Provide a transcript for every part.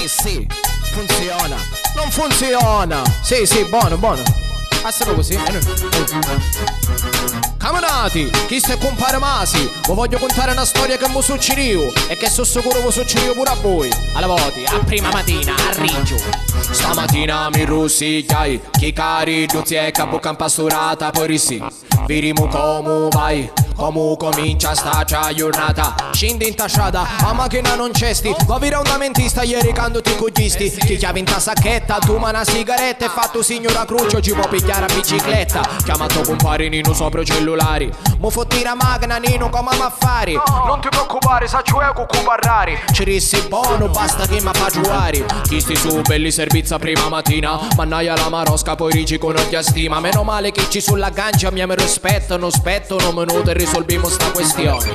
sì, funziona. Non funziona. Sì, buono, buono. Passalo così. Camarati, chi se compare Masi? Vi voglio contare una storia che mi succedió e che sono sicuro vi succedió pure a voi. Alla voti, a prima mattina, a Riggio. Stamattina mi russigliai, chi cari duzzi e capo pasturata poi rissi. Vediamo come vai, come comincia sta giornata. Scendi in tasciata, a macchina non cesti. Va vira un damentista ieri quando ti coglisti. Chi chiavi in ta sacchetta, tu ma una sigaretta e fatto signora Cruccio ci può pigliare a bicicletta. Chiamato compare Nino sopra i cellulari. Mo fotti la macchina Nino come affari. Non ti preoccupare, saccio io con parlare. Ci rissi buono, basta che mi fa giuare. Chi sti su belli servizi a prima mattina. Mannaia la marosca poi rigi con ogni stima. Meno male che ci sulla gancia mi rispettano. Aspettano minuto e risolviamo sta questione.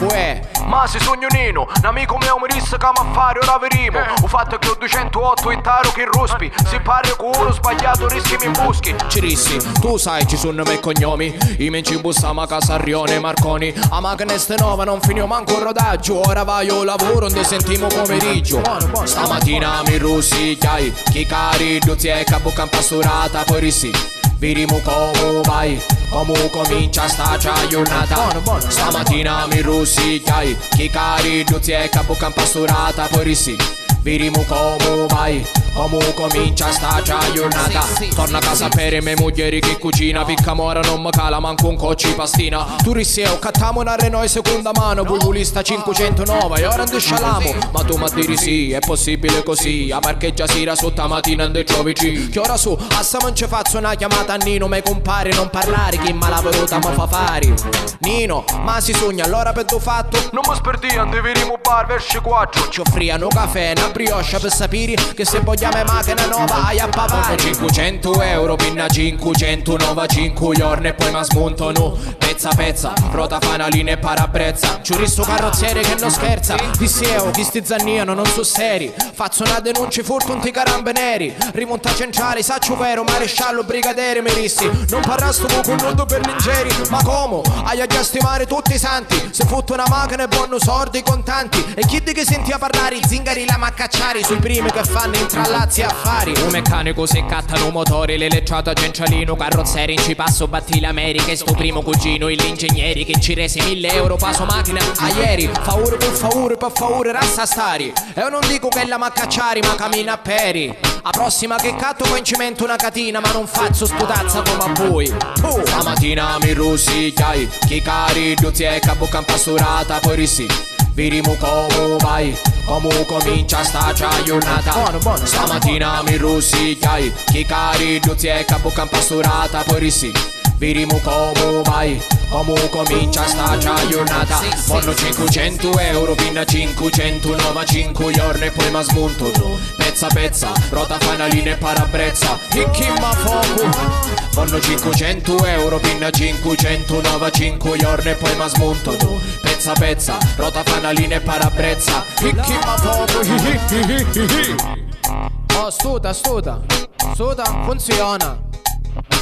Uè, ma si sogno Nino, un amico mio mi disse che mi affare ora verimo. Ho fatto che ho 208 intaro che ruspi. Se parli con uno sbagliato rischi mi buschi. Ci rissi, tu sai ci sono me cognomi. I men ci bussiamo a casa Rione Marconi. A macchina ste nuova non finio manco il rodaggio. Ora vai io lavoro, non sentimo pomeriggio. Stamattina mi russigliai, chi cari duzzi e capo pasturata poi rissi. Vediamo come vai, come comincia sta giornata. Stamattina mi russigliai, chi cari duzzi e capo pasturata poi rissi. Vediamo come vai, come comincia sta giornata. Torna a casa per me moglieri che cucina. Picca mora non mi cala manco un cocci pastina. Tu risseo, cattiamo una Renault seconda mano. Bulbulista 509 e ora ande scialamo. Ma tu mi diri sì, è possibile così. A parcheggia sera sotto mattina ande giovici. Che ora su, a sa non ci faccio una chiamata a Nino. Me compare non parlare, chi ma la venuta mi fa fare. Nino, ma si sogna allora per tu fatto. Non mi sperdi, andiamo bar verso 4. Ci offriano caffè, una brioche per sapere che se vogliamo macchina nuova hai a pavare. 500 euro, pinna 509, 5 giorni e poi mi smontano. Pezza, rota fanalina e parabrezza. Giuristo carrozziere che non scherza. Disseo, chi sti zanniano non so seri. Faccio una denuncia furtunti carambe neri. Rimonta centrale, saccio vero, maresciallo, brigadiere mi rissi. Non parla sto con nudo per l'ingeri. Ma come? Hai a già stimare tutti i santi. Se fotto una macchina e buono sordi contanti. E chi di che senti a parlare, zingari la maccacciari. Sui primi che fanno intrallazzi affari. Un meccanico se cattano motori, l'elettrata centralino, carrozzeri in ci passo batti l'America. E sto primo cugino, l'ingegneri che ci resi 1000 euro passo macchina a ieri. Favore per favore rassa stari. E io non dico che la maccacciari ma cammina a peri. A prossima che catto poi incimento una catina. Ma non faccio sputazza come a voi. Stamattina mi russigliai, chi cari duzzi e capo pasturata poi rissi. Vediamo come vai, come comincia sta giornata. Stamattina mi russigliai, chi cari duzzi e capo pasturata poi rissi. Vediamo come vai, come comincia sta giornata. Vanno 500 euro, pinna 509, 5 giorni e poi mi smontano. Pezza, rota fanalina e parabrezza. E chi ma fuoco? Vanno 500 euro, pinna 509, 5 giorni e poi mi smontano. Pezza, rota fanalina e parabrezza. E chi ma fuoco? Oh, stuta, funziona.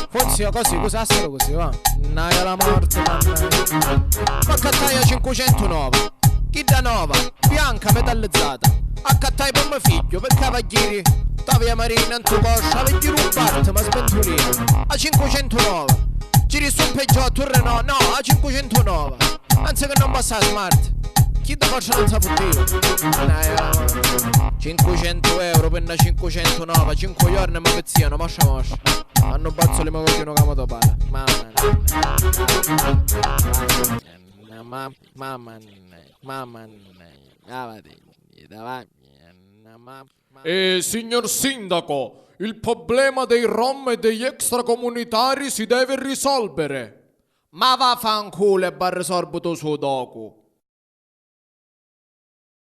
Funziona così, usassero così, va. Naia la morte, ma cattaia 509. Chi da nova, bianca metallizzata. Accattai per mio figlio, per cavalieri. Tavia marina in tuo coscia, vedi rubarti, ma spentolina. A 509. Giri su un Peugeot, un Renault, no, a 509. Anzi che non passa smart. Chi da faccia non sa futuro. 500 euro per una 509, 5 giorni mi pezziano, moscia. Hanno bazzo le mi vogliono camo da pala. Signor Sindaco, il problema dei rom e degli extracomunitari si deve risolvere. Ma vaffanculo e bar risolvuto su dopo.